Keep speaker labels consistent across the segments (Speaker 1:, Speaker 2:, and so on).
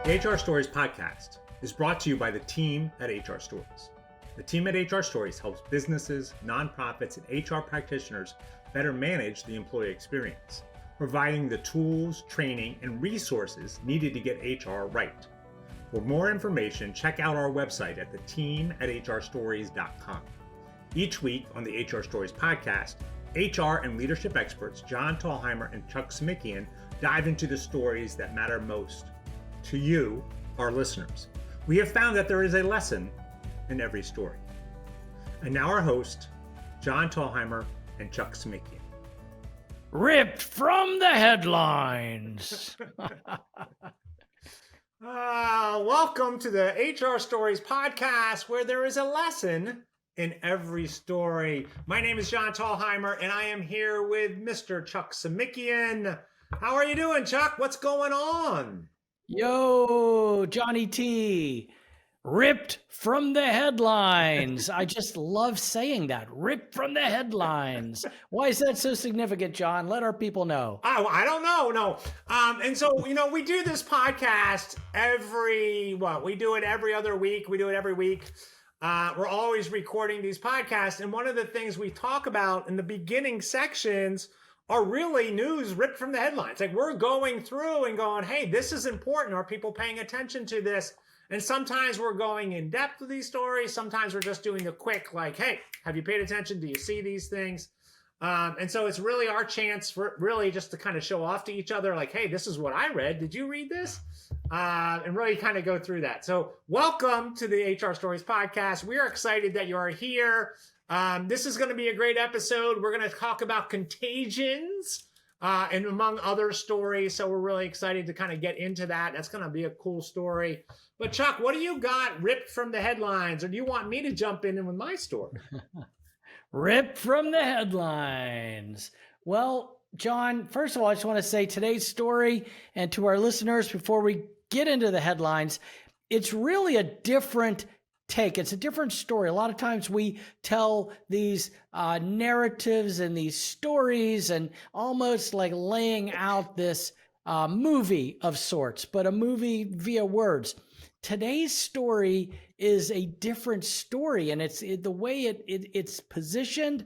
Speaker 1: The HR Stories podcast is brought to you by the team at HR Stories. The team at HR Stories helps businesses, nonprofits, and HR practitioners better manage the employee experience, providing the tools, training, and resources needed to get HR right. For more information, check out our website at theteam@hrstories.com. Each week on the HR Stories podcast, HR and leadership experts John Thalheimer and Chuck Simikian dive into the stories that matter most to you, our listeners. We have found that there is a lesson in every story. And now our host, John Thalheimer and Chuck Simikian.
Speaker 2: Ripped from the headlines.
Speaker 1: Welcome to the HR Stories podcast, where there is a lesson in every story. My name is John Thalheimer, and I am here with Mr. Chuck Simikian. How are you doing, Chuck? What's going on?
Speaker 2: Yo, Johnny T. Ripped from the headlines. I just love saying that. Ripped from the headlines. Why is that so significant, John? Let our people know.
Speaker 1: Oh, I don't know. No. And so, we do this podcast we do it every other week. We do it every week. We're always recording these podcasts. And one of the things we talk about in the beginning sections are really news ripped from the headlines. Like, we're going through and going, hey, this is important. Are people paying attention to this? And sometimes we're going in depth with these stories. Sometimes we're just doing the quick, like, hey, have you paid attention? Do you see these things? And so it's really our chance for really just to kind of show off to each other, like, hey, this is what I read. Did you read this? And really kind of go through that. So welcome to the HR Stories podcast. We are excited that you are here. This is going to be a great episode. We're going to talk about contagions and among other stories. So we're really excited to kind of get into that. That's going to be a cool story. But Chuck, what do you got ripped from the headlines? Or do you want me to jump in with my story?
Speaker 2: Ripped from the headlines. Well, John, first of all, I just want to say today's story, and to our listeners before we get into the headlines, it's really a different take. It's a different story. A lot of times we tell these narratives and these stories and almost like laying out this movie of sorts, but a movie via words. Today's story is a different story, and it's the way it's positioned.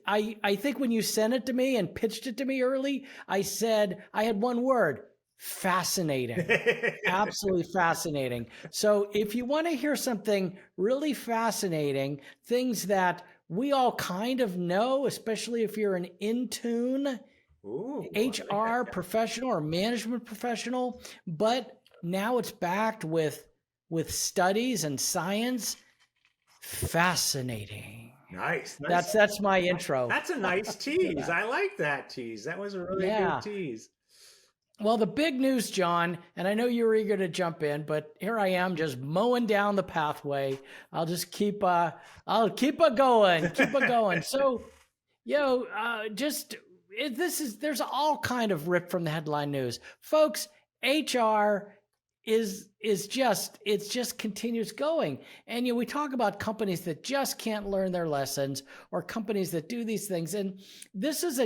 Speaker 2: I think when you sent it to me and pitched it to me early, I said I had one word: fascinating. Absolutely fascinating. So if you want to hear something really fascinating, things that we all kind of know, especially if you're an in-tune HR professional or management professional, but now it's backed with studies and science. Fascinating.
Speaker 1: Nice.
Speaker 2: That's my intro.
Speaker 1: That's a nice tease.
Speaker 2: Yeah.
Speaker 1: I like that tease. That was a really good tease.
Speaker 2: Well, the big news, John, and I know you were eager to jump in, but here I am just mowing down the pathway. I'll just keep it going. So, there's all kind of ripped from the headline news, folks. HR is just continues going. And we talk about companies that just can't learn their lessons, or companies that do these things. And this is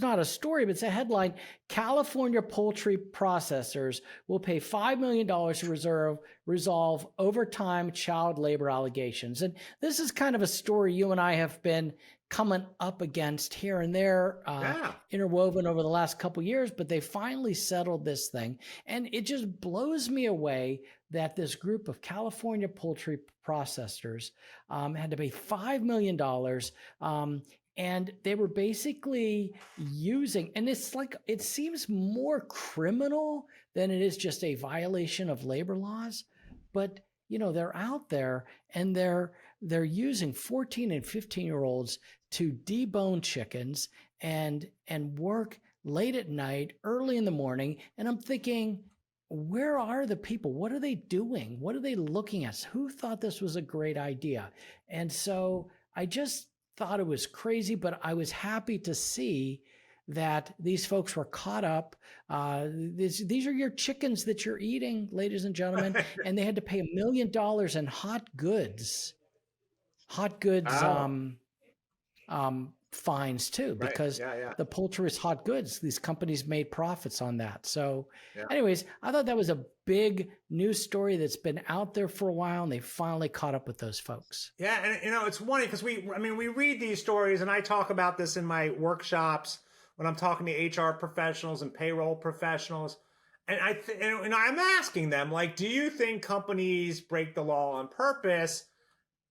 Speaker 2: not a story, but it's a headline. California poultry processors will pay $5 million to resolve overtime child labor allegations. And this is kind of a story you and I have been coming up against here and there, interwoven over the last couple of years, but they finally settled this thing. And it just blows me away that this group of California poultry processors had to pay $5 million. And they were basically using, and it's like, it seems more criminal than it is just a violation of labor laws. But, they're out there and they're using 14 and 15-year-olds to debone chickens and work late at night, early in the morning. And I'm thinking, where are the people? What are they doing? What are they looking at? Who thought this was a great idea? And so I just thought it was crazy, but I was happy to see that these folks were caught up. These are your chickens that you're eating, ladies and gentlemen, and they had to pay $1 million in hot goods. fines too,
Speaker 1: Right.
Speaker 2: because
Speaker 1: Yeah.
Speaker 2: the poultry is hot goods. These companies made profits on that. So
Speaker 1: Yeah.
Speaker 2: anyways, I thought that was a big news story that's been out there for a while, and they finally caught up with those folks.
Speaker 1: Yeah. And it's funny because we read these stories, and I talk about this in my workshops when I'm talking to HR professionals and payroll professionals. And and I'm asking them, like, do you think companies break the law on purpose?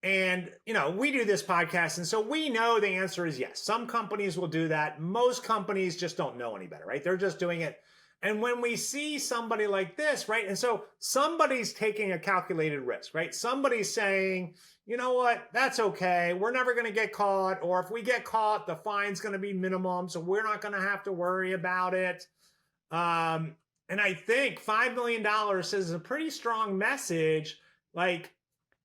Speaker 1: And, we do this podcast, and so we know the answer is yes. Some companies will do that. Most companies just don't know any better, right? They're just doing it. And when we see somebody like this, right? And so somebody's taking a calculated risk, right? Somebody's saying, you know what, that's okay. We're never going to get caught. Or if we get caught, the fine's going to be minimum. So we're not going to have to worry about it. And I think $5 million is a pretty strong message. Like,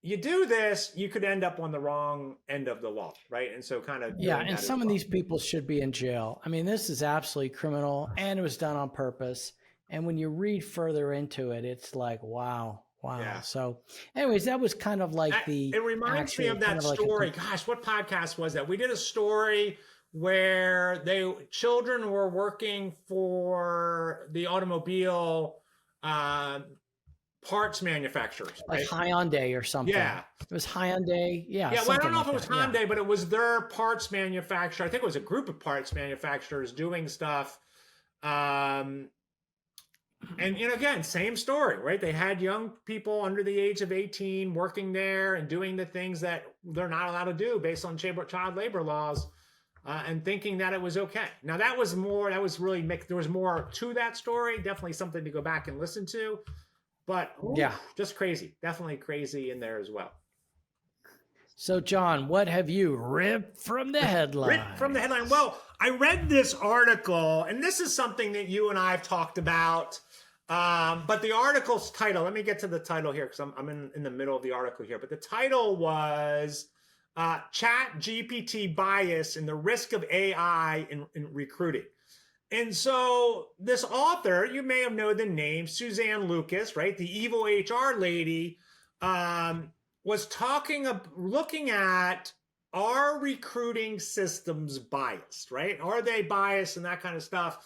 Speaker 1: you do this, you could end up on the wrong end of the law, right? And so kind of
Speaker 2: and some of these people should be in jail. I mean, this is absolutely criminal, and it was done on purpose. And when you read further into it, it's like, wow. Yeah. So anyways, that was kind of like
Speaker 1: it reminds me of that story. Gosh, what podcast was that? We did a story where children were working for the automobile parts manufacturers, right?
Speaker 2: Like Hyundai or something.
Speaker 1: Yeah.
Speaker 2: It was Hyundai. Yeah.
Speaker 1: Well, I don't know if it was Hyundai, but it was their parts manufacturer. I think it was a group of parts manufacturers doing stuff. And again, same story, right? They had young people under the age of 18 working there and doing the things that they're not allowed to do based on child labor laws, and thinking that it was okay. Now that was really mixed. There was more to that story. Definitely something to go back and listen to. But just crazy. Definitely crazy in there as well.
Speaker 2: So, John, what have you ripped from the headline?
Speaker 1: Well, I read this article, and this is something that you and I have talked about. But the article's title, let me get to the title here because I'm in the middle of the article here. But the title was ChatGPT Bias and the Risk of AI in Recruiting. And so this author, you may have known the name, Suzanne Lucas, right? The evil HR lady, was looking at, are recruiting systems biased, right? Are they biased and that kind of stuff?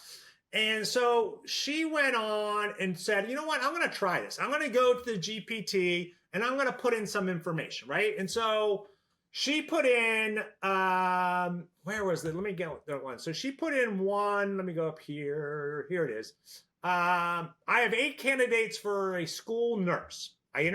Speaker 1: And so she went on and said, you know what? I'm going to try this. I'm going to go to the GPT and I'm going to put in some information, right? And so she put in, where was it? Let me get that one. So she put in one, let me go up here. Here it is. I have 8 candidates for a school nurse. I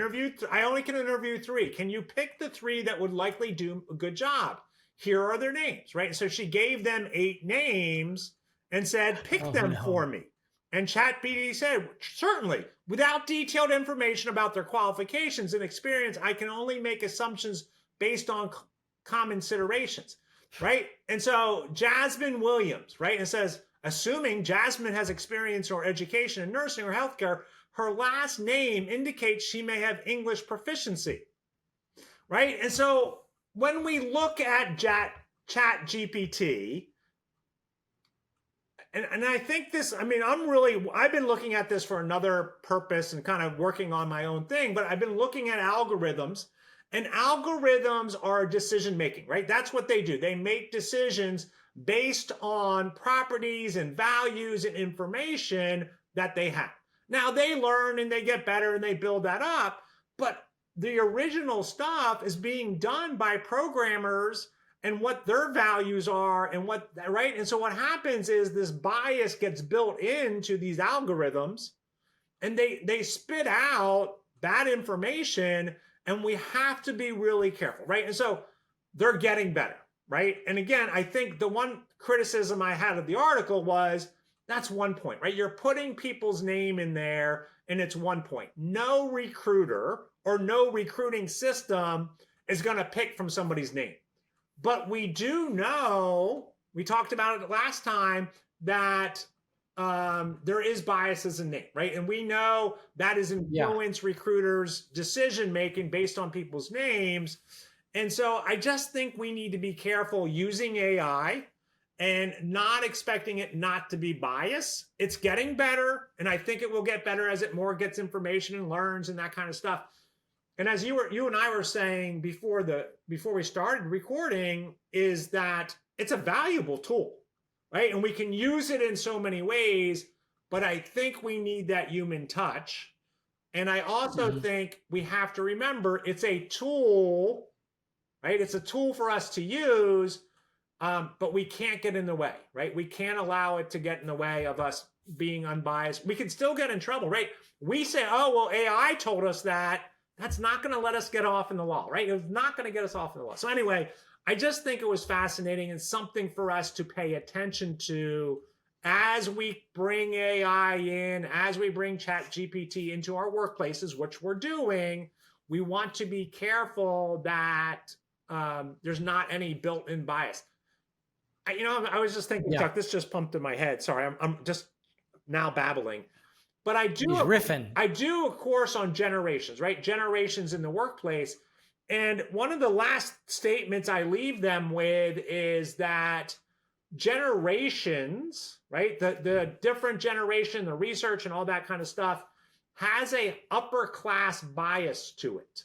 Speaker 1: only can interview 3. Can you pick the 3 that would likely do a good job? Here are their names, right? So she gave them 8 names and said, pick them for me. And ChatGPT said, certainly, without detailed information about their qualifications and experience, I can only make assumptions based on common considerations, right? And so Jasmine Williams, right? And it says, assuming Jasmine has experience or education in nursing or healthcare, her last name indicates she may have English proficiency, right? And so when we look at ChatGPT, and I think this, I've been looking at this for another purpose and kind of working on my own thing, but I've been looking at algorithms. And algorithms are decision making, right? That's what they do. They make decisions based on properties and values and information that they have. Now they learn and they get better and they build that up, but the original stuff is being done by programmers and what their values are and right? And so what happens is this bias gets built into these algorithms and they spit out bad information. And we have to be really careful, right? And so they're getting better, right? And again, I think the one criticism I had of the article was that's one point, right? You're putting people's name in there and it's one point. No recruiter or no recruiting system is going to pick from somebody's name. But we do know, we talked about it last time, that there is biases in name, right? And we know that is influence recruiters' decision making based on people's names. And so I just think we need to be careful using AI and not expecting it not to be biased. It's getting better, and I think it will get better as it more gets information and learns and that kind of stuff. And as you and I were saying before we started recording, is that it's a valuable tool, right? And we can use it in so many ways, but I think we need that human touch. And I also think we have to remember it's a tool, right? It's a tool for us to use, but we can't get in the way, right? We can't allow it to get in the way of us being unbiased. We can still get in trouble, right? We say, oh, well, AI told us that. That's not going to let us get off in the law, right? It's not going to get us off in the law. So anyway, I just think it was fascinating and something for us to pay attention to as we bring AI in, as we bring ChatGPT into our workplaces, which we're doing. We want to be careful that there's not any built-in bias. I was just thinking, Chuck, this just pumped in my head. Sorry, I'm just now babbling. But I do a course on generations, right? Generations in the workplace. And one of the last statements I leave them with is that generations, right? The different generation, the research and all that kind of stuff has a upper class bias to it.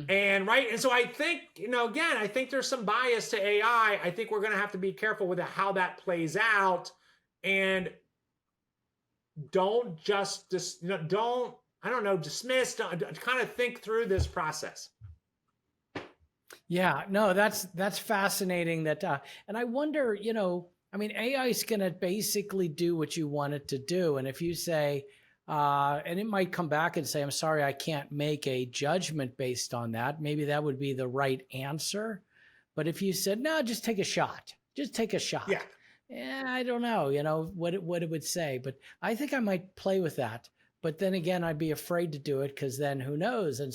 Speaker 1: And so I think, again, I think there's some bias to AI. I think we're going to have to be careful with how that plays out, and don't just dismiss, kind of think through this process.
Speaker 2: Yeah, no, that's fascinating. And I wonder, AI is going to basically do what you want it to do. And if you say, and it might come back and say, I'm sorry, I can't make a judgment based on that. Maybe that would be the right answer. But if you said, no, just take a shot. Yeah. I don't know, what it would say. But I think I might play with that. But then again, I'd be afraid to do it because then who knows? And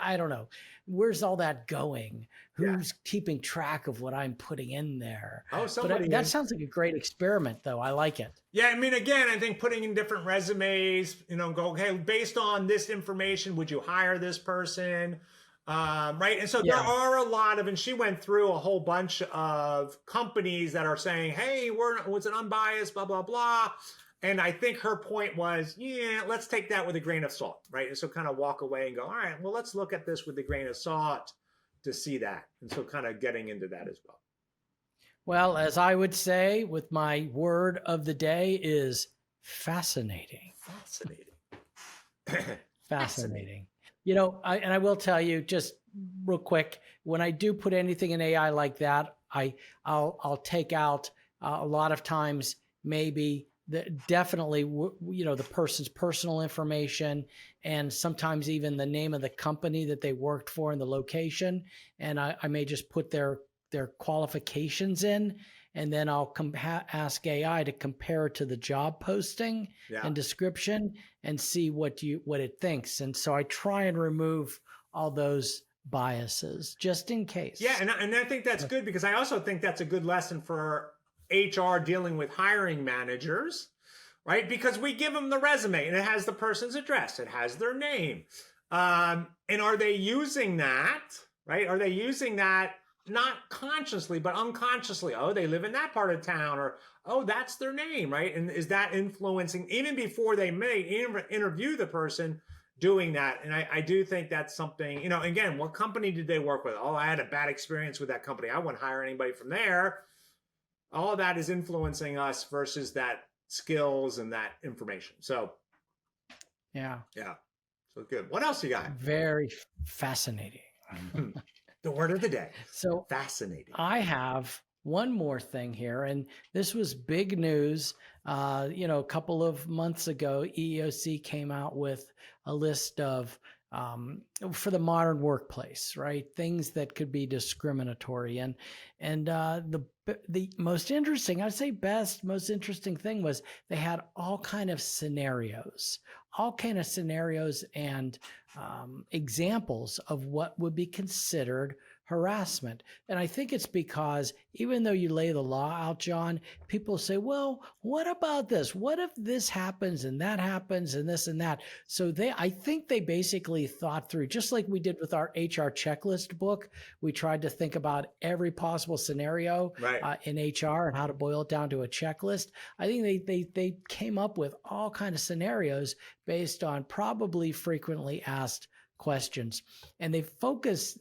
Speaker 2: I don't know. Where's all that going? Who's keeping track of what I'm putting in there? That sounds like a great experiment, though. I like it.
Speaker 1: Yeah, I mean, again, I think putting in different resumes, go, okay, based on this information, would you hire this person? Right. And so there are a lot of, and she went through a whole bunch of companies that are saying, hey, was it unbiased, blah, blah, blah. And I think her point was, let's take that with a grain of salt, right? And so kind of walk away and go, all right, well, let's look at this with a grain of salt to see that. And so kind of getting into that as well.
Speaker 2: Well, as I would say with my word of the day is fascinating. Fascinating. I will tell you just real quick, when I do put anything in AI like that, I'll take out a lot of times maybe definitely, the person's personal information, and sometimes even the name of the company that they worked for and the location. And I may just put their qualifications in, and then I'll ask AI to compare it to the job posting and description and see what it thinks. And so I try and remove all those biases just in case.
Speaker 1: Yeah, and I think that's good, because I also think that's a good lesson for HR dealing with hiring managers, right? Because we give them the resume and it has the person's address, it has their name. And are they using that, right? Are they using that not consciously, but unconsciously? Oh, they live in that part of town, or, oh, that's their name, right? And is that influencing, even before they may interview the person, doing that? And I do think that's something, again, what company did they work with? Oh, I had a bad experience with that company, I wouldn't hire anybody from there. All that is influencing us versus that skills and that information. So, yeah. So good. What else you got?
Speaker 2: Very fascinating.
Speaker 1: The word of the day.
Speaker 2: So
Speaker 1: fascinating.
Speaker 2: I have one more thing here, and this was big news. A couple of months ago, EEOC came out with a list of for the modern workplace, right? Things that could be discriminatory. And the most interesting, I'd say most interesting thing was they had all kind of scenarios and examples of what would be considered harassment. And I think it's because even though you lay the law out, John, people say, well, what about this? What if this happens and that happens and this and that? So I think they basically thought through, just like we did with our HR checklist book. We tried to think about every possible scenario in HR and how to boil it down to a checklist. I think they came up with all kinds of scenarios based on probably frequently asked questions. And they focus,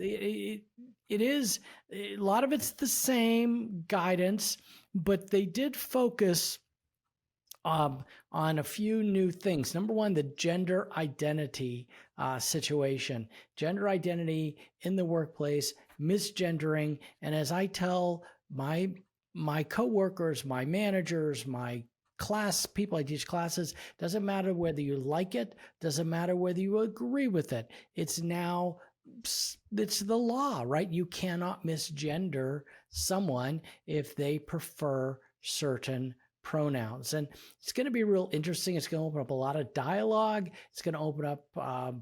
Speaker 2: it is a lot of it's the same guidance, but they did focus on a few new things. Number one, the gender identity situation, gender identity in the workplace, misgendering. And as I tell my coworkers, my managers, my class people I teach classes, doesn't matter whether you like it, doesn't matter whether you agree with it. It's the law, right? You cannot misgender someone if they prefer certain pronouns. And it's going to be real interesting. It's going to open up a lot of dialogue. It's going to open up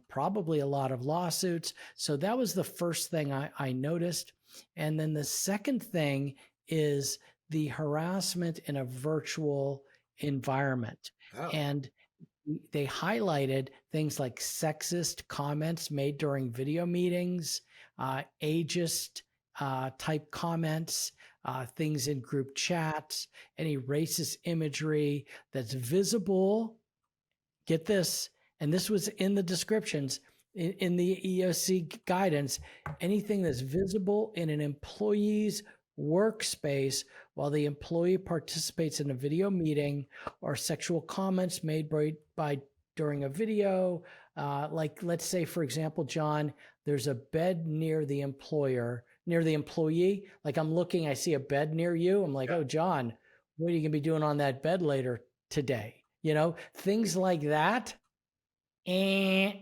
Speaker 2: probably a lot of lawsuits. So that was the first thing I noticed. And then the second thing is the harassment in a virtual environment. Oh. And they highlighted things like sexist comments made during video meetings, ageist type comments, things in group chats, any racist imagery that's visible. Get this, and this was in the descriptions in the EEOC guidance, anything that's visible in an employee's workspace while the employee participates in a video meeting, or sexual comments made by during a video. Like, let's say, for example, John, there's a bed near the employee. Like, I'm looking, I see a bed near you. I'm like, oh, John, what are you going to be doing on that bed later today? You know, things like that. Yeah.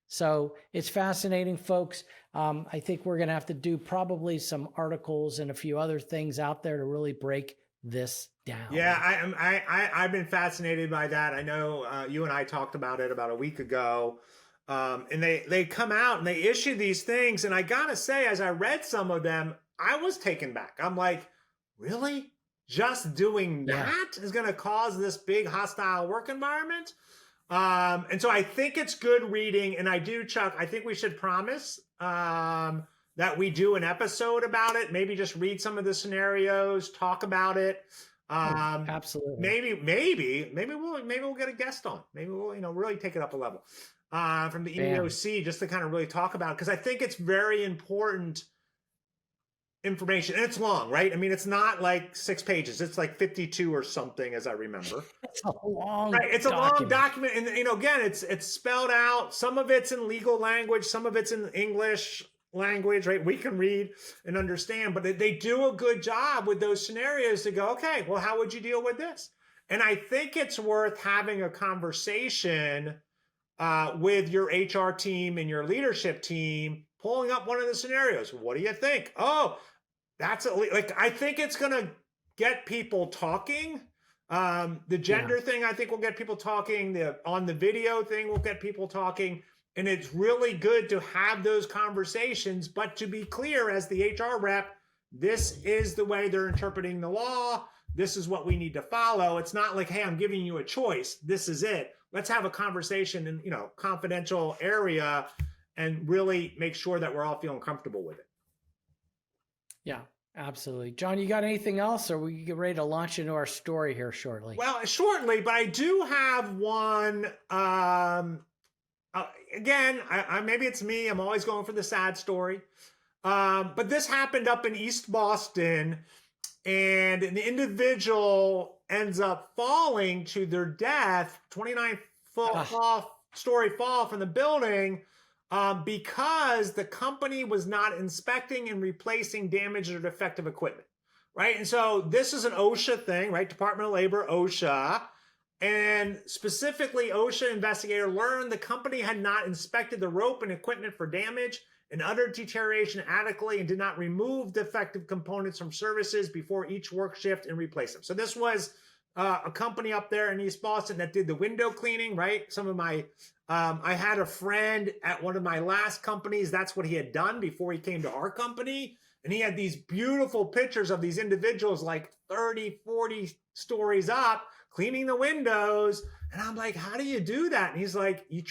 Speaker 2: So it's fascinating, folks. I think we're going to have to do probably some articles and a few other things out there to really break this down.
Speaker 1: Yeah, I've been fascinated by that. I know you and I talked about it about a week ago. And they come out and they issue these things. And I got to say, as I read some of them, I was taken back. I'm like, really? Just doing that is going to cause this big hostile work environment? And so I think it's good reading. And I do, Chuck, I think we should promise that we do an episode about it. Maybe just read some of the scenarios, talk about it.
Speaker 2: Absolutely.
Speaker 1: Maybe we'll get a guest on. Maybe we'll really take it up a level from the EEOC just to kind of really talk about it, because I think it's very important information, and it's long, right? I mean, it's not like 6 pages; it's like 52 or something, as I remember.
Speaker 2: It's a long,
Speaker 1: right? It's document. A long document, and again, it's spelled out. Some of it's in legal language, some of it's in English language, right? We can read and understand, but they do a good job with those scenarios to go, okay, well, how would you deal with this? And I think it's worth having a conversation with your HR team and your leadership team, pulling up one of the scenarios. What do you think? Oh, that's I think it's going to get people talking. The gender thing, I think, will get people talking. On the video thing will get people talking. And it's really good to have those conversations, but to be clear as the HR rep, this is the way they're interpreting the law. This is what we need to follow. It's not like, hey, I'm giving you a choice. This is it. Let's have a conversation in, confidential area and really make sure that we're all feeling comfortable with it.
Speaker 2: Yeah, absolutely. John, you got anything else, or we get ready to launch into our story here shortly?
Speaker 1: Well, shortly, but I do have one. Again, maybe it's me. I'm always going for the sad story. But this happened up in East Boston, and an individual ends up falling to their death, 29-story fall from the building, because the company was not inspecting and replacing damaged or defective equipment, right? And so this is an OSHA thing, right? Department of Labor, OSHA. And specifically, OSHA investigator learned the company had not inspected the rope and equipment for damage and utter deterioration adequately, and did not remove defective components from services before each work shift and replace them. So this was a company up there in East Boston that did the window cleaning, right? Some of my, I had a friend at one of my last companies. That's what he had done before he came to our company. And he had these beautiful pictures of these individuals like 30, 40 stories up, cleaning the windows. And I'm like, how do you do that? And he's like, you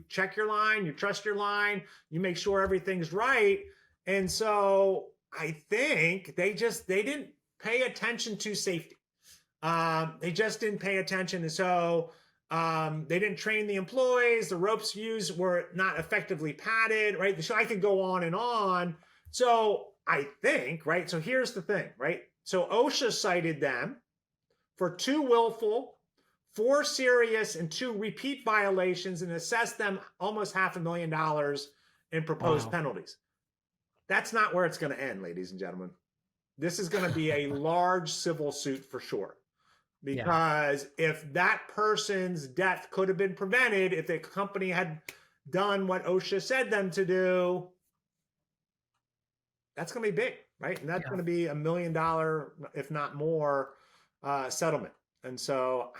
Speaker 1: check your line, you trust your line, you make sure everything's right. And so I think they didn't pay attention to safety. They just didn't pay attention. And so They didn't train the employees. The ropes used were not effectively padded, right? So I could go on and on. So I think, right? So here's the thing, right? So OSHA cited them for 2 willful, 4 serious, and 2 repeat violations and assessed them almost $500,000 in proposed penalties. That's not where it's going to end, ladies and gentlemen. This is going to be a large civil suit for sure. Because if that person's death could have been prevented, if the company had done what OSHA said them to do, that's going to be big, right? And that's going to be $1 million, if not more, settlement. And so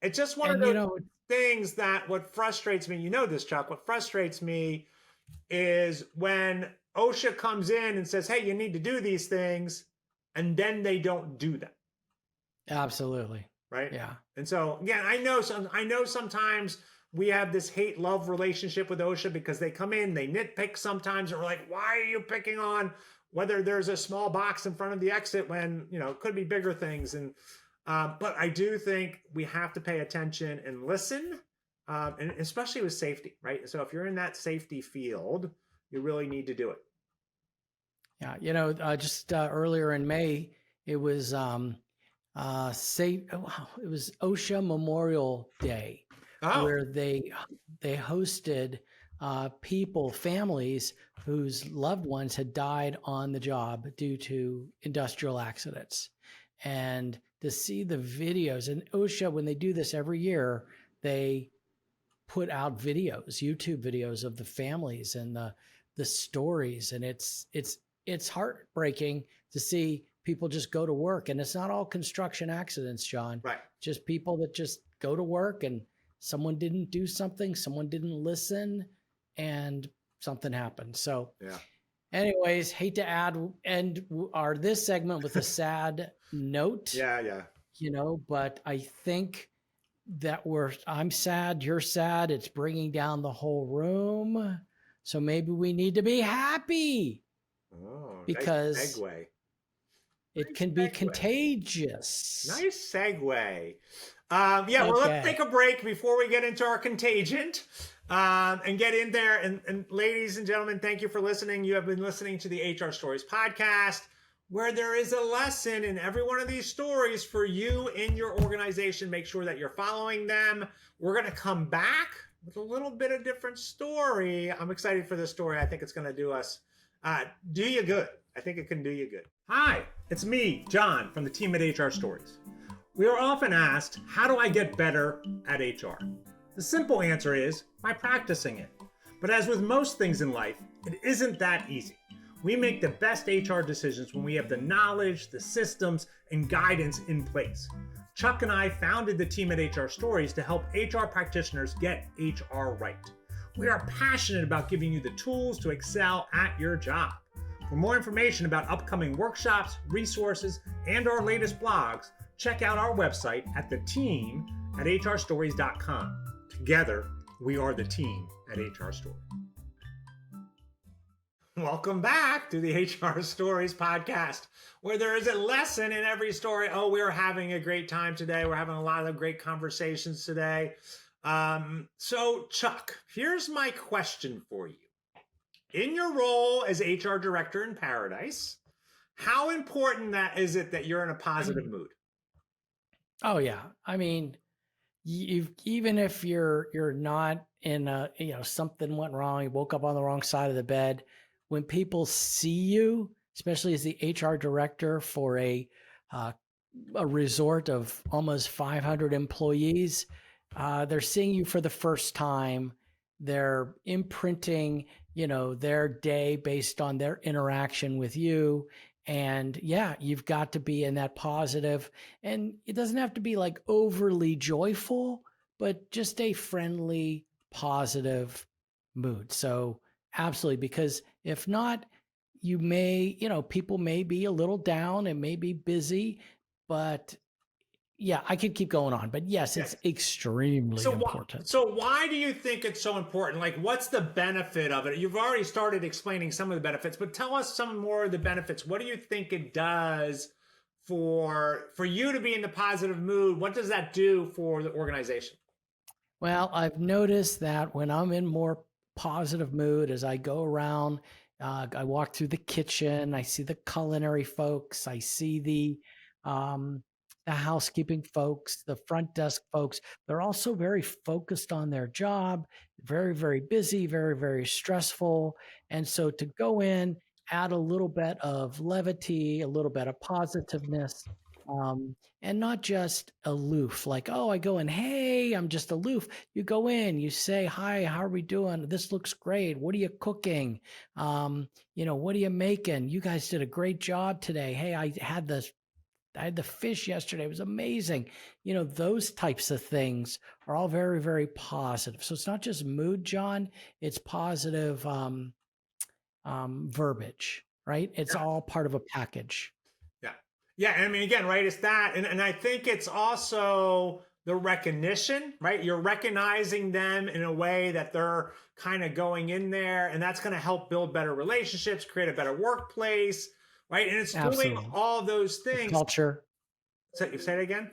Speaker 1: it's just one of those things that what frustrates me, you know this, Chuck, what frustrates me is when OSHA comes in and says, hey, you need to do these things, and then they don't do them.
Speaker 2: Absolutely.
Speaker 1: Right.
Speaker 2: Yeah.
Speaker 1: And so again, I know sometimes we have this hate-love relationship with OSHA because they come in, they nitpick sometimes, and we're like, why are you picking on whether there's a small box in front of the exit when, you know, it could be bigger things. And but I do think we have to pay attention and listen, and especially with safety, right? So if you're in that safety field, you really need to do it.
Speaker 2: Yeah. You know, just earlier in May, it was it was OSHA Memorial Day, where they hosted families whose loved ones had died on the job due to industrial accidents. And to see the videos, and OSHA, when they do this every year, they put out videos, YouTube videos of the families and the stories. And it's heartbreaking to see people just go to work. And it's not all construction accidents, John.
Speaker 1: Right.
Speaker 2: Just people that just go to work and someone didn't do something, someone didn't listen, and something happened. So anyways, hate to end this segment with a sad note.
Speaker 1: Yeah.
Speaker 2: You know, but I think that I'm sad, you're sad. It's bringing down the whole room. So maybe we need to be happy.
Speaker 1: Oh,
Speaker 2: because
Speaker 1: nice segue.
Speaker 2: It can be contagious.
Speaker 1: Nice segue. Well, let's take a break before we get into our contagion and get in there. And ladies and gentlemen, thank you for listening. You have been listening to the HR Stories podcast, where there is a lesson in every one of these stories for you in your organization. Make sure that you're following them. We're going to come back with a little bit of different story. I'm excited for this story. I think it's going to do you good. I think it can do you good. Hi, it's me, John, from the team at HR Stories. We are often asked, how do I get better at HR? The simple answer is by practicing it. But as with most things in life, it isn't that easy. We make the best HR decisions when we have the knowledge, the systems, and guidance in place. Chuck and I founded the team at HR Stories to help HR practitioners get HR right. We are passionate about giving you the tools to excel at your job. For more information about upcoming workshops, resources, and our latest blogs, check out our website at theteam@hrstories.com. Together, we are the team at HR Stories. Welcome back to the HR Stories podcast, where there is a lesson in every story. Oh, we're having a great time today. We're having a lot of great conversations today. So Chuck, here's my question for you. In your role as HR director in Paradise, how important is it that you're in a positive mood?
Speaker 2: Oh yeah. I mean, even if you're not in something went wrong, you woke up on the wrong side of the bed, when people see you, especially as the HR director for a resort of almost 500 employees, they're seeing you for the first time. They're imprinting, their day based on their interaction with you. And you've got to be in that positive, and it doesn't have to be like overly joyful, but just a friendly, positive mood. So absolutely, because if not, you may, people may be a little down and may be busy, but I could keep going on, but yes, it's extremely important.
Speaker 1: So why do you think it's so important? Like, what's the benefit of it? You've already started explaining some of the benefits, but tell us some more of the benefits. What do you think it does for you to be in the positive mood? What does that do for the organization?
Speaker 2: Well, I've noticed that when I'm in more positive mood as I go around, I walk through the kitchen, I see the culinary folks, I see the housekeeping folks, the front desk folks. They're also very focused on their job, very, very busy, very, very stressful. And so to go in, add a little bit of levity, a little bit of positiveness, and not just aloof, like, oh, I go in, hey, I'm just aloof. You go in, you say, hi, how are we doing? This looks great. What are you cooking? What are you making? You guys did a great job today. Hey, I had the fish yesterday. It was amazing. Those types of things are all very, very positive. So it's not just mood, John. It's positive verbiage, right? It's all part of a package.
Speaker 1: Yeah. Yeah. I mean, again, right, it's that. And I think it's also the recognition, right? You're recognizing them in a way that they're kind of going in there, and that's going to help build better relationships, create a better workplace, right? And it's doing
Speaker 2: Absolutely.
Speaker 1: all those
Speaker 2: The
Speaker 1: things.
Speaker 2: culture.
Speaker 1: Say it again.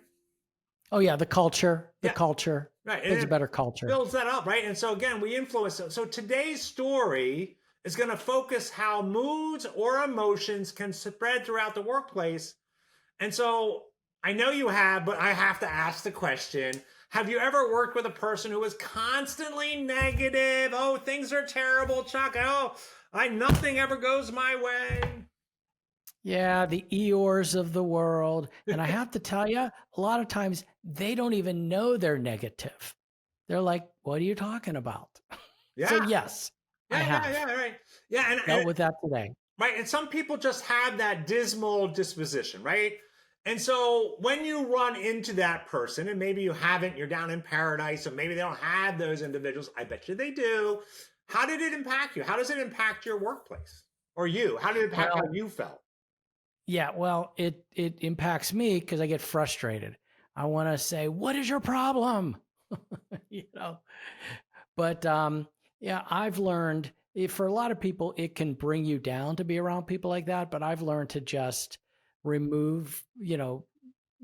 Speaker 2: Oh yeah, the culture. The
Speaker 1: Yeah.
Speaker 2: culture.
Speaker 1: Right.
Speaker 2: Builds a
Speaker 1: And
Speaker 2: better culture.
Speaker 1: builds that up, right? And so again, we influence it. So today's story is going to focus how moods or emotions can spread throughout the workplace. And so I know you have, but I have to ask the question. Have you ever worked with a person who was constantly negative? Oh, things are terrible, Chuck. Oh, nothing ever goes my way.
Speaker 2: Yeah, the Eeyores of the world. And I have to tell you, a lot of times they don't even know they're negative. They're like, what are you talking about? So
Speaker 1: Yeah.
Speaker 2: yes, I
Speaker 1: Yeah,
Speaker 2: have
Speaker 1: right. Yeah, and
Speaker 2: dealt with that today.
Speaker 1: right, and some people just have that dismal disposition, right? And so when you run into that person, and maybe you haven't, you're down in paradise, so maybe they don't have those individuals. I bet you they do. How did it impact you? How does it impact your workplace or you? How did it impact how
Speaker 2: Well,
Speaker 1: you felt?
Speaker 2: yeah, well, it impacts me because I get frustrated. I want to say, what is your problem? you know, but yeah, I've learned for a lot of people, it can bring you down to be around people like that. But I've learned to just remove,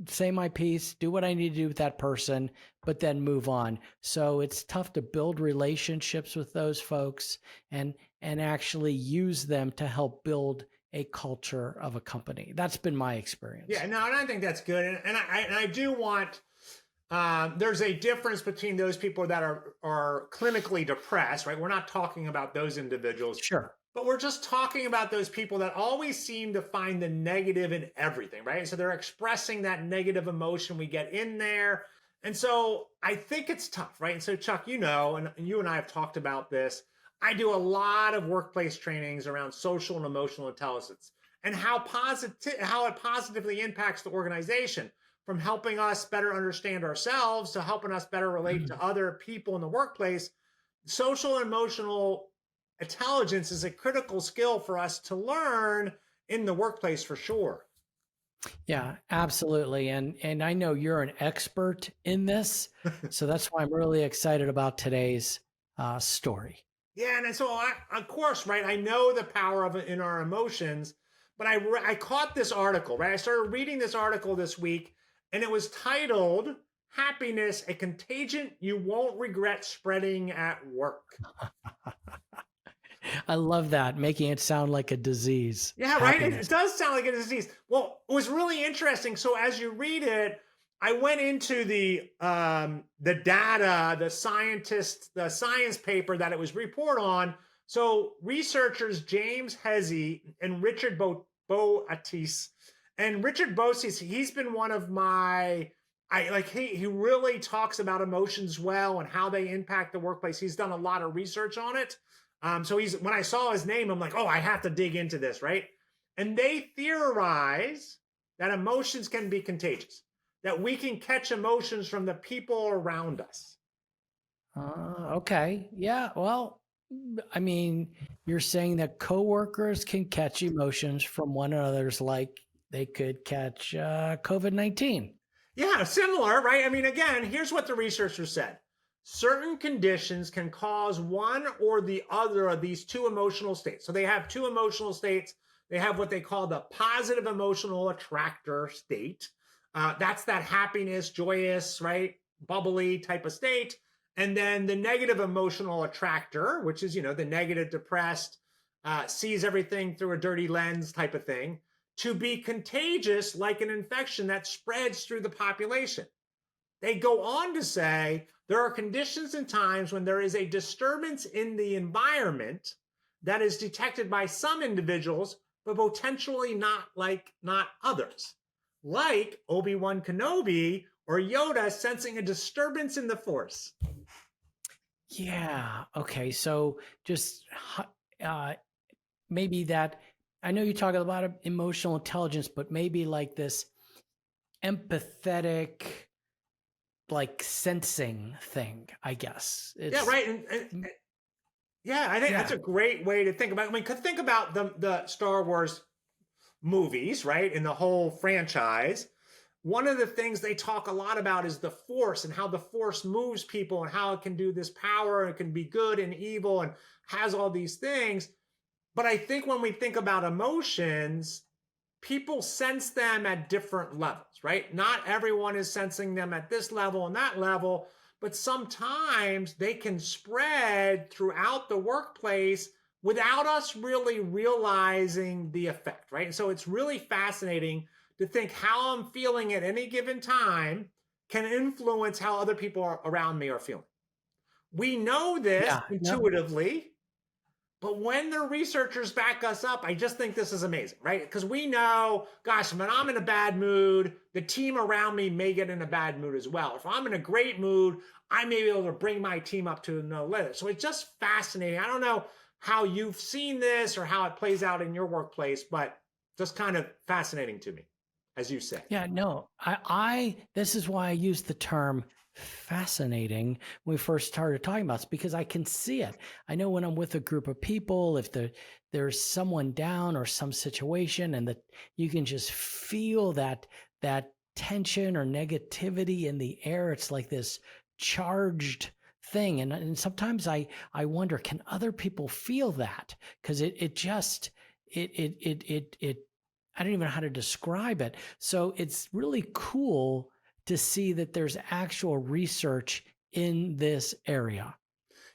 Speaker 2: say my piece, do what I need to do with that person, but then move on. So it's tough to build relationships with those folks and actually use them to help build a culture of a company. That's been my experience.
Speaker 1: Yeah, no, and I think that's good. And I do want there's a difference between those people that are clinically depressed, right? We're not talking about those individuals,
Speaker 2: Sure.
Speaker 1: but we're just talking about those people that always seem to find the negative in everything, right? So they're expressing that negative emotion we get in there. And so I think it's tough, right? And so, Chuck, and you and I have talked about this. I do a lot of workplace trainings around social and emotional intelligence and how it positively impacts the organization, from helping us better understand ourselves to helping us better relate to other people in the workplace. Social and emotional intelligence is a critical skill for us to learn in the workplace for sure.
Speaker 2: Yeah, absolutely. And I know you're an expert in this, so that's why I'm really excited about today's story.
Speaker 1: Yeah, and so of course, right? I know the power of it in our emotions, but I caught this article, right? I started reading this article this week, and it was titled "Happiness: A Contagion You Won't Regret Spreading at Work."
Speaker 2: I love that, making it sound like a disease.
Speaker 1: Yeah, right. It
Speaker 2: Happiness.
Speaker 1: does sound like a disease. Well, it was really interesting. So as you read it, I went into the data, the science paper that it was report on. So researchers James Hesse and Richard Boatis, and Richard Boatis, he's been one of my he really talks about emotions well and how they impact the workplace. He's done a lot of research on it. So when I saw his name, I'm like, oh, I have to dig into this, right? And they theorize that emotions can be contagious, that we can catch emotions from the people around us.
Speaker 2: Okay. Yeah. Well, I mean, you're saying that coworkers can catch emotions from one another's, like they could catch COVID-19.
Speaker 1: Yeah, similar, right? I mean, again, here's what the researchers said. Certain conditions can cause one or the other of these two emotional states. So they have two emotional states. They have what they call the positive emotional attractor state. That's that happiness, joyous, right? Bubbly type of state. And then the negative emotional attractor, which is, the negative, depressed, sees everything through a dirty lens type of thing, to be contagious like an infection that spreads through the population. They go on to say there are conditions and times when there is a disturbance in the environment that is detected by some individuals, but potentially not others. Like Obi-Wan Kenobi or Yoda sensing a disturbance in the Force.
Speaker 2: Yeah. Okay. So just maybe that, I know you talk about emotional intelligence, but maybe like this empathetic, like sensing thing, I guess.
Speaker 1: Yeah, right. And yeah, I think that's a great way to think about it. I mean, think about the Star Wars movies, right? In the whole franchise. One of the things they talk a lot about is the Force and how the Force moves people and how it can do this power and it can be good and evil and has all these things. But I think when we think about emotions, people sense them at different levels, right? Not everyone is sensing them at this level and that level, but sometimes they can spread throughout the workplace without us really realizing the effect, right? And so it's really fascinating to think how I'm feeling at any given time can influence how other people around me are feeling. We know this intuitively, but when the researchers back us up, I just think this is amazing, right? Because we know, gosh, when I'm in a bad mood, the team around me may get in a bad mood as well. If I'm in a great mood, I may be able to bring my team up to another level. So it's just fascinating. I don't know how you've seen this or how it plays out in your workplace, but just kind of fascinating to me, as you say.
Speaker 2: Yeah, no, this is why I use the term fascinating when we first started talking about this, because I can see it. I know when I'm with a group of people, if there's someone down or some situation, and that you can just feel that tension or negativity in the air. It's like this charged thing, and sometimes I wonder, can other people feel that? Because it I don't even know how to describe it. So it's really cool to see that there's actual research in this area.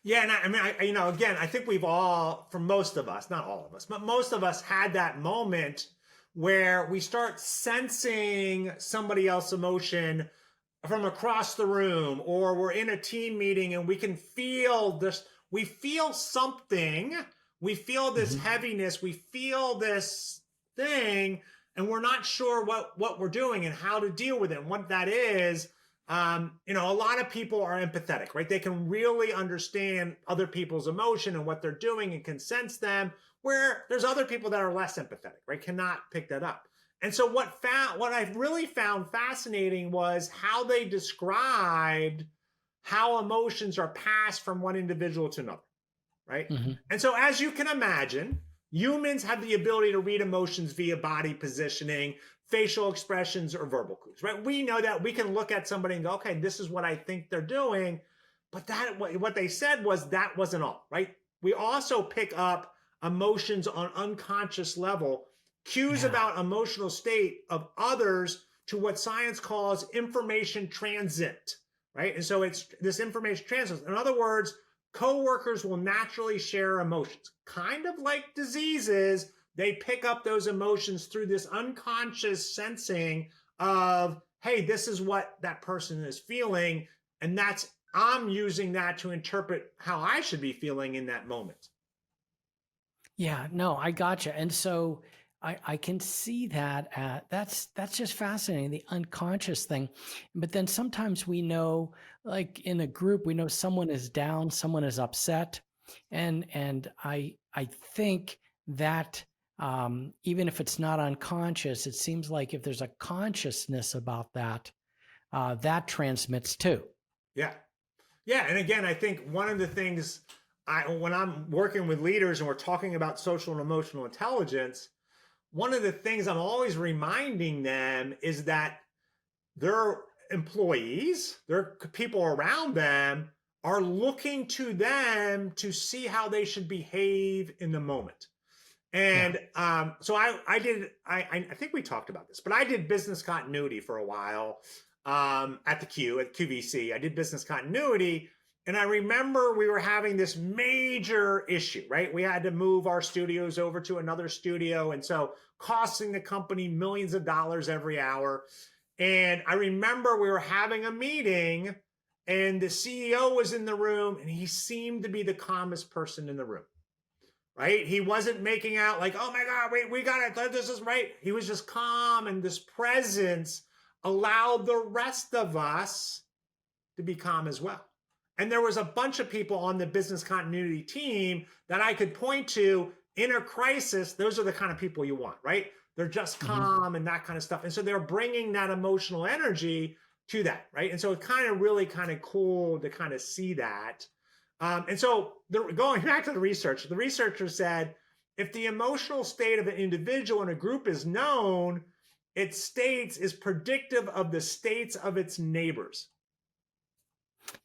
Speaker 1: Yeah, and I mean, again, I think we've all, for most of us, not all of us, but most of us had that moment where we start sensing somebody else's emotion from across the room, or we're in a team meeting and we can feel this, we feel something, we feel this heaviness, we feel this thing, and we're not sure what we're doing and how to deal with it and what that is. A lot of people are empathetic, right? They can really understand other people's emotion and what they're doing and can sense them, where there's other people that are less empathetic, right? Cannot pick that up. And so what I really found fascinating was how they described how emotions are passed from one individual to another, right? And so as you can imagine, humans have the ability to read emotions via body positioning, facial expressions, or verbal clues, right? We know that we can look at somebody and go, okay, this is what I think they're doing. But what they said was that wasn't all, right? We also pick up emotions on unconscious level, cues about emotional state of others, to what science calls information transit, right? And so it's this information transit. In other words, coworkers will naturally share emotions, kind of like diseases. They pick up those emotions through this unconscious sensing of, hey, this is what that person is feeling. And I'm using that to interpret how I should be feeling in that moment.
Speaker 2: Yeah, no, I gotcha. And so I can see that. That's just fascinating, the unconscious thing. But then sometimes we know, like in a group, we know someone is down, someone is upset, and I think that even if it's not unconscious, it seems like if there's a consciousness about that, that transmits too.
Speaker 1: Yeah. Yeah. And again, I think one of the things when I'm working with leaders and we're talking about social and emotional intelligence, one of the things I'm always reminding them is that their employees, their people around them, are looking to them to see how they should behave in the moment. And so I think we talked about this, but I did business continuity for a while at QVC. I did business continuity. And I remember we were having this major issue, right? We had to move our studios over to another studio. And so costing the company millions of dollars every hour. And I remember we were having a meeting and the CEO was in the room and he seemed to be the calmest person in the room, right? He wasn't making out like, oh my God, wait, we got it. This is right. He was just calm. And this presence allowed the rest of us to be calm as well. And there was a bunch of people on the business continuity team that I could point to in a crisis. Those are the kind of people you want, right? They're just calm and that kind of stuff. And so they're bringing that emotional energy to that, right? And so it's kind of really kind of cool to kind of see that. And so going back to the research, the researcher said, if the emotional state of an individual in a group is known, its states is predictive of the states of its neighbors.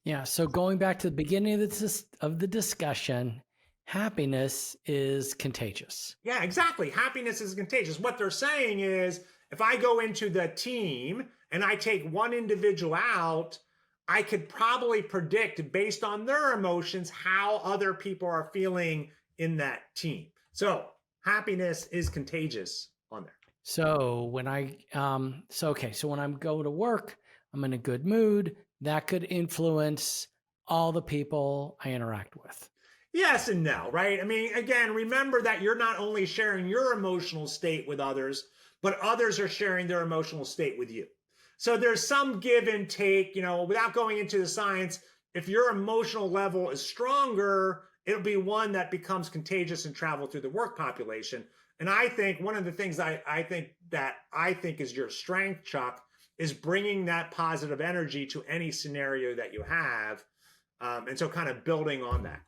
Speaker 2: Yeah. So going back to the beginning of the discussion, happiness is contagious.
Speaker 1: Yeah, exactly. Happiness is contagious. What they're saying is if I go into the team and I take one individual out, I could probably predict based on their emotions how other people are feeling in that team. So happiness is contagious on there.
Speaker 2: So when so when I'm going to work, I'm in a good mood. That could influence all the people I interact with.
Speaker 1: Yes and no, right? I mean, again, remember that you're not only sharing your emotional state with others, but others are sharing their emotional state with you. So there's some give and take, without going into the science. If your emotional level is stronger, it'll be one that becomes contagious and travel through the work population. And I think one of the things I think is your strength, Chuck, is bringing that positive energy to any scenario that you have. And so kind of building on that.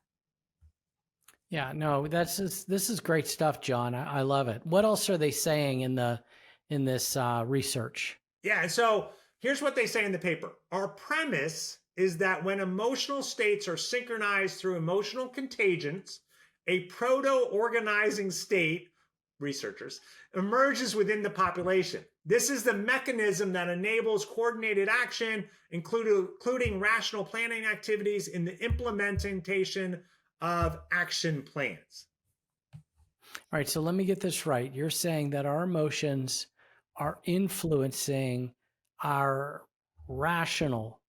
Speaker 2: Yeah, no, this is great stuff, John. I love it. What else are they saying in this research?
Speaker 1: Yeah, and so here's what they say in the paper. Our premise is that when emotional states are synchronized through emotional contagions, a proto-organizing state, researchers, emerges within the population. This is the mechanism that enables coordinated action, including rational planning activities in the implementation of action plans.
Speaker 2: All right, so let me get this right. You're saying that our emotions are influencing our rational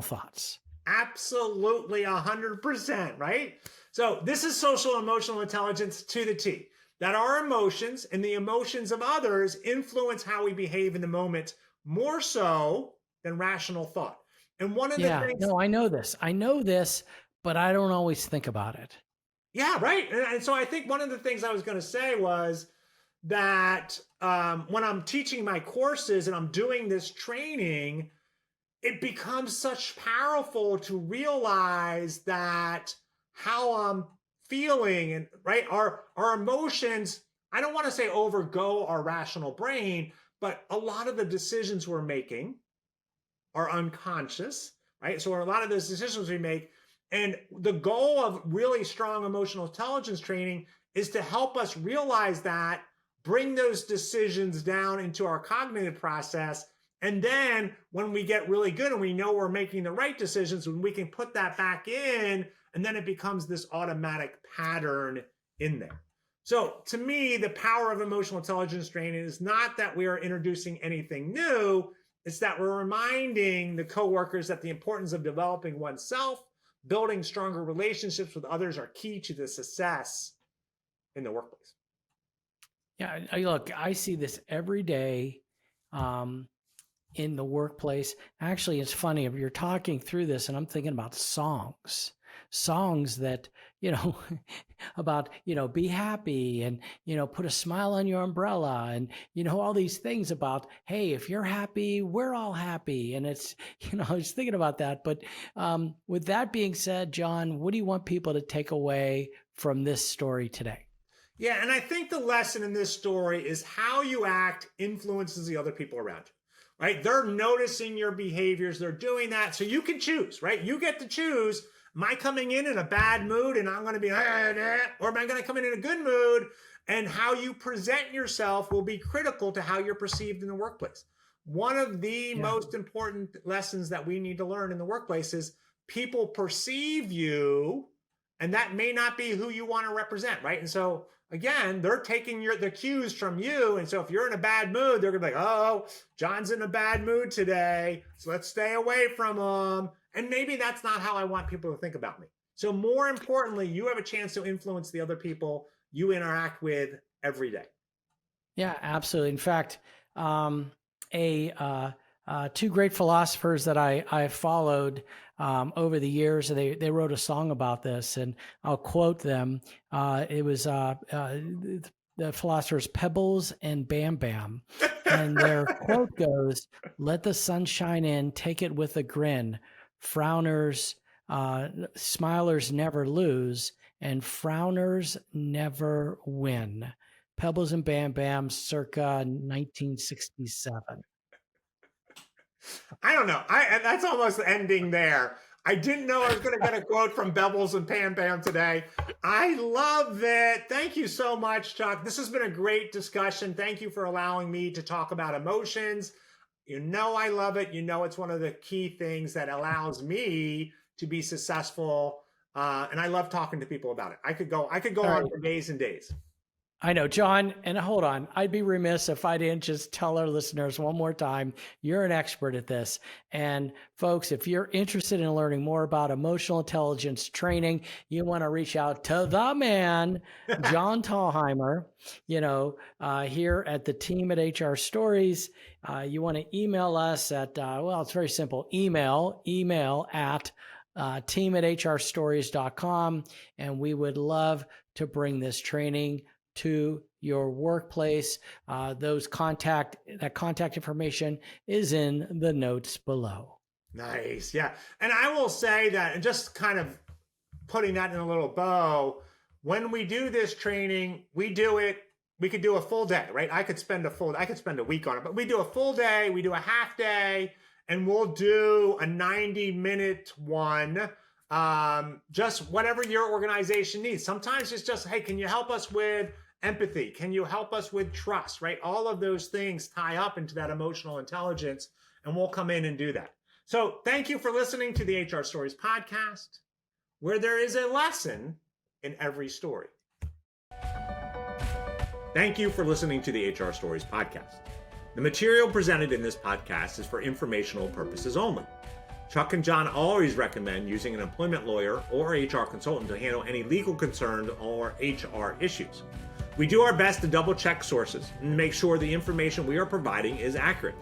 Speaker 2: thoughts.
Speaker 1: Absolutely 100%, right? So this is social emotional intelligence to the T. That our emotions and the emotions of others influence how we behave in the moment more so than rational thought. And one of the things...
Speaker 2: No, I know this, but I don't always think about it.
Speaker 1: Yeah, right. And so I think one of the things I was going to say was that when I'm teaching my courses and I'm doing this training, it becomes such powerful to realize that how I'm feeling and right, our emotions, I don't want to say overgo our rational brain, but a lot of the decisions we're making are unconscious, right? So a lot of those decisions we make, and the goal of really strong emotional intelligence training is to help us realize that, bring those decisions down into our cognitive process. And then when we get really good and we know we're making the right decisions, when we can put that back in, and then it becomes this automatic pattern in there. So to me, the power of emotional intelligence training is not that we are introducing anything new. It's that we're reminding the coworkers that the importance of developing oneself, building stronger relationships with others are key to the success in the workplace.
Speaker 2: Yeah, look, I see this every day in the workplace. Actually, it's funny, if you're talking through this and I'm thinking about songs that, about, be happy and, put a smile on your umbrella and, all these things about, hey, if you're happy, we're all happy. And it's, I was thinking about that. But with that being said, John, what do you want people to take away from this story today?
Speaker 1: Yeah, and I think the lesson in this story is how you act influences the other people around you. Right? They're noticing your behaviors. They're doing that. So you can choose, right? You get to choose. Am I coming in a bad mood and I'm going to be, or am I going to come in a good mood? And how you present yourself will be critical to how you're perceived in the workplace. One of the most important lessons that we need to learn in the workplace is people perceive you, and that may not be who you want to represent, right? And so again, they're taking the cues from you. And so if you're in a bad mood, they're gonna be like, oh, John's in a bad mood today, so let's stay away from him. And maybe that's not how I want people to think about me. So more importantly, you have a chance to influence the other people you interact with every day.
Speaker 2: Yeah, absolutely. In fact, two great philosophers that I followed over the years, they wrote a song about this, and I'll quote them. It was the philosophers Pebbles and Bam Bam, and their quote goes, "Let the sun shine in, take it with a grin. Frowners, smilers never lose, and frowners never win." Pebbles and Bam Bam, circa 1967.
Speaker 1: I don't know. That's almost ending there. I didn't know I was going to get a quote from Pebbles and Bam Bam today. I love it. Thank you so much, Chuck. This has been a great discussion. Thank you for allowing me to talk about emotions. You know I love it. You know it's one of the key things that allows me to be successful. And I love talking to people about it. I could go on for days and days.
Speaker 2: I know, John, and hold on. I'd be remiss if I didn't just tell our listeners one more time, you're an expert at this. And folks, if you're interested in learning more about emotional intelligence training, you want to reach out to the man, John Thalheimer, here at the team at HR Stories. You want to email us at, it's very simple, email at team@hrstories.com. And we would love to bring this training to your workplace. That contact information is in the notes below.
Speaker 1: Nice. Yeah. And I will say that, and just kind of putting that in a little bow, when we do this training, we could do a full day, right? I could spend a week on it, but we do a full day, we do a half day, and we'll do a 90-minute one. Just whatever your organization needs. Sometimes it's just, hey, can you help us with empathy? Can you help us with trust, right? All of those things tie up into that emotional intelligence, and we'll come in and do that. So thank you for listening to the HR Stories podcast, where there is a lesson in every story. Thank you for listening to the HR Stories podcast. The material presented in this podcast is for informational purposes only. Chuck and John always recommend using an employment lawyer or HR consultant to handle any legal concerns or HR issues. We do our best to double check sources and make sure the information we are providing is accurate.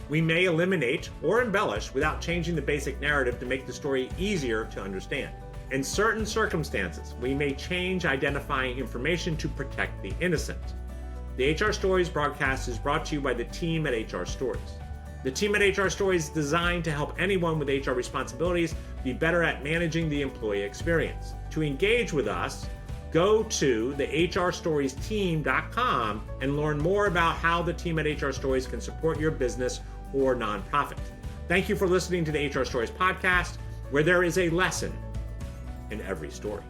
Speaker 1: We may eliminate or embellish without changing the basic narrative to make the story easier to understand. In certain circumstances, we may change identifying information to protect the innocent. The HR Stories broadcast is brought to you by the team at HR Stories. The team at HR Stories is designed to help anyone with HR responsibilities be better at managing the employee experience. To engage with us, go to the hrstoriesteam.com and learn more about how the team at HR Stories can support your business or nonprofit. Thank you for listening to the HR Stories podcast, where there is a lesson in every story.